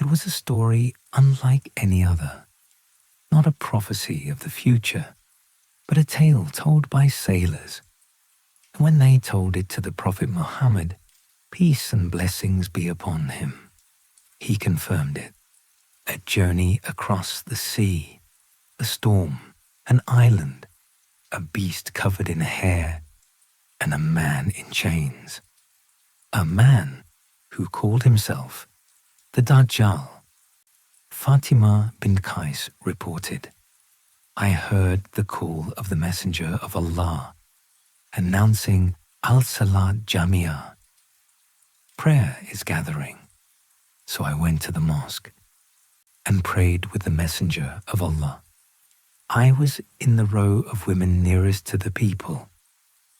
was a story unlike any other, not a prophecy of the future, but a tale told by sailors. And when they told it to the Prophet Muhammad, peace and blessings be upon him, he confirmed it. A journey across the sea, a storm, an island, a beast covered in hair, and a man in chains. A man who called himself the Dajjal. Fatima bint Qais reported, I heard the call of the Messenger of Allah, announcing Al-Salat Jamia. Prayer is gathering. So I went to the mosque and prayed with the Messenger of Allah. I was in the row of women nearest to the people.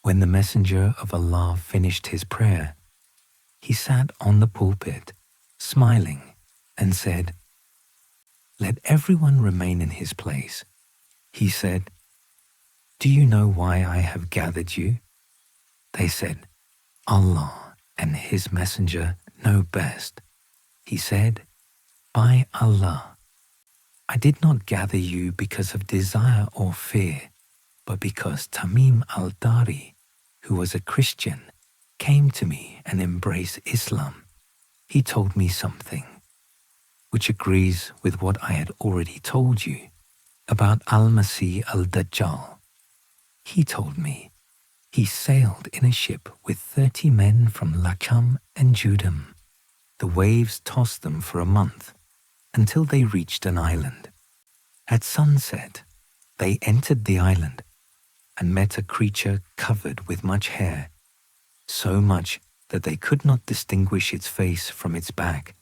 When the Messenger of Allah finished his prayer, he sat on the pulpit, smiling, and said, Let everyone remain in his place. He said, Do you know why I have gathered you? They said, Allah and his Messenger know best. He said, By Allah, I did not gather you because of desire or fear, but because Tamīm ad-Dārī, who was a Christian, came to me and embraced Islam. He told me something which agrees with what I had already told you about Al-Masih al-Dajjal. He told me he sailed in a ship with 30 men from Lakam and Judam. The waves tossed them for a month until they reached an island. At sunset, they entered the island and met a creature covered with much hair, so much that they could not distinguish its face from its back.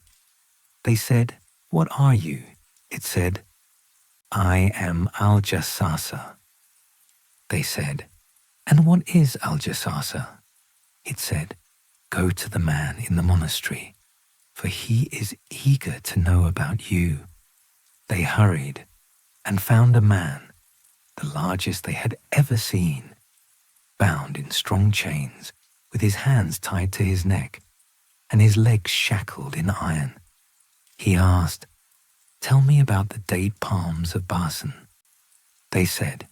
They said, What are you? It said, I am Al-Jassasa. They said, And what is Al-Jassasa? It said, Go to the man in the monastery, for he is eager to know about you. They hurried and found a man, the largest they had ever seen, bound in strong chains, with his hands tied to his neck and his legs shackled in iron. He asked, Tell me about the date palms of Basan. They said,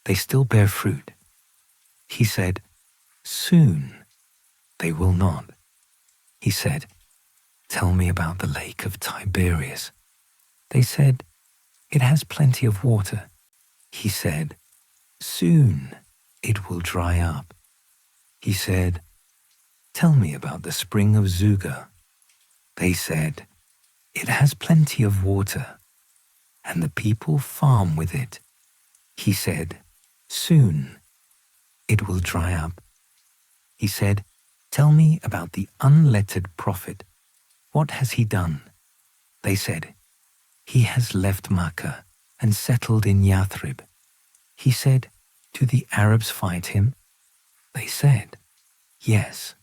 They still bear fruit. He said, Soon they will not. He said, Tell me about the lake of Tiberias. They said, It has plenty of water. He said, Soon it will dry up. He said, Tell me about the spring of Zuga. They said, It has plenty of water, and the people farm with it. He said, Soon it will dry up. He said, Tell me about the unlettered prophet. What has he done? They said, He has left Makkah and settled in Yathrib. He said, Do the Arabs fight him? They said, Yes.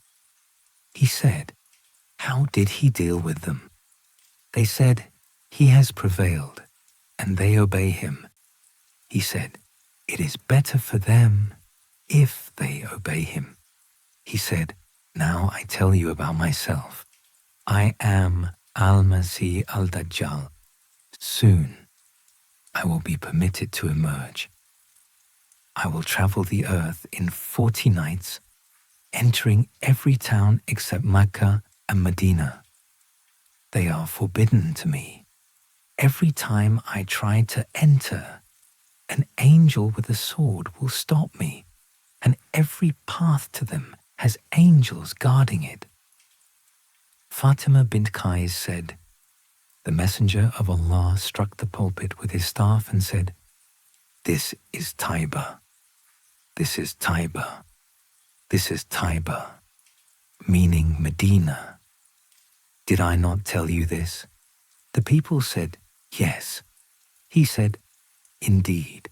He said, How did he deal with them? They said, He has prevailed, and they obey him. He said, It is better for them if they obey him. He said, Now I tell you about myself. I am Al-Masih al-Dajjal. Soon I will be permitted to emerge. I will travel the earth in 40 nights, entering every town except Mecca and Medina. They are forbidden to me. Every time I try to enter, an angel with a sword will stop me, and every path to them has angels guarding it. Fatima bint Qais said, The Messenger of Allah struck the pulpit with his staff and said, This is Taiba. This is Taiba. This is Taiba, meaning Medina. Did I not tell you this? The people said, Yes. He said, Indeed,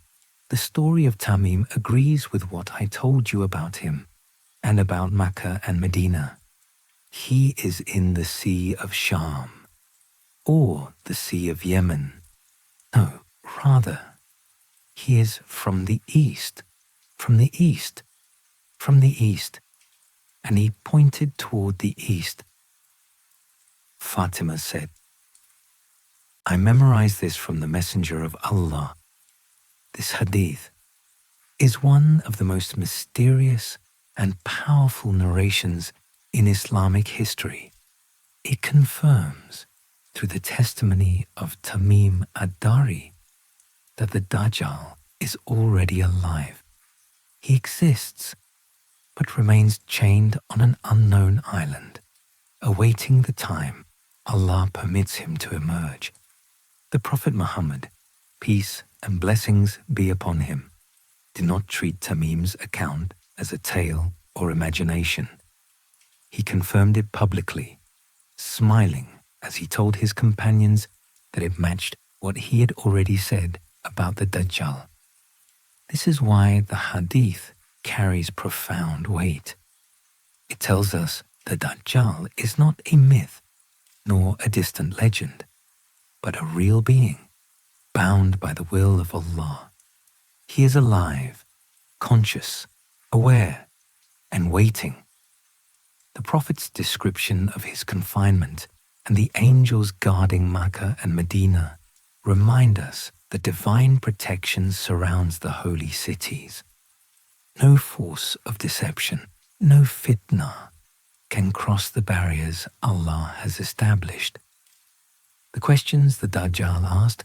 the story of Tamīm agrees with what I told you about him and about Makkah and Medina. He is in the Sea of Sham, or the Sea of Yemen. No, rather, he is from the east, from the east, from the east. And he pointed toward the east. Fatima said, I memorized this from the Messenger of Allah. This hadith is one of the most mysterious and powerful narrations in Islamic history. It confirms, through the testimony of Tamīm ad-Dārī, that the Dajjal is already alive. He exists, but remains chained on an unknown island, awaiting the time Allah permits him to emerge. The Prophet Muhammad, peace and blessings be upon him, did not treat Tamīm's account as a tale or imagination. He confirmed it publicly, smiling as he told his companions that it matched what he had already said about the Dajjal. This is why the hadith carries profound weight. It tells us the Dajjal is not a myth nor a distant legend, but a real being, bound by the will of Allah. He is alive, conscious, aware, and waiting. The Prophet's description of his confinement and the angels guarding Makkah and Medina remind us that divine protection surrounds the holy cities. No force of deception, no fitna, can cross the barriers Allah has established. The questions the Dajjal asked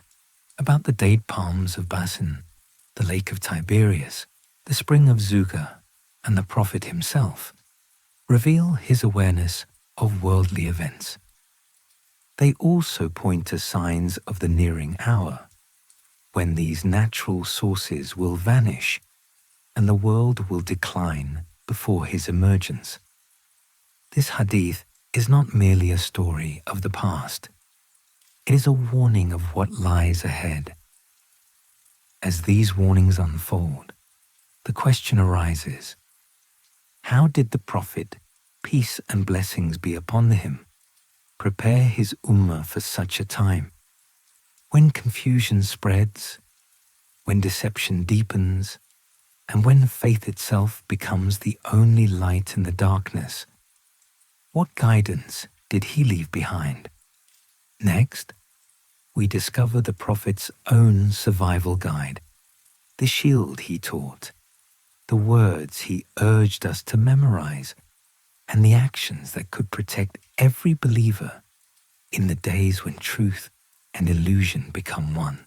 about the date palms of Basin, the lake of Tiberias, the spring of Zuga, and the Prophet himself reveal his awareness of worldly events. They also point to signs of the nearing hour, when these natural sources will vanish and the world will decline before his emergence. This hadith is not merely a story of the past. It is a warning of what lies ahead. As these warnings unfold, the question arises, how did the Prophet, peace and blessings be upon him, prepare his ummah for such a time? When confusion spreads, when deception deepens, and when faith itself becomes the only light in the darkness, what guidance did he leave behind? Next, we discover the Prophet's own survival guide, the shield he taught, the words he urged us to memorize, and the actions that could protect every believer in the days when truth and illusion become one.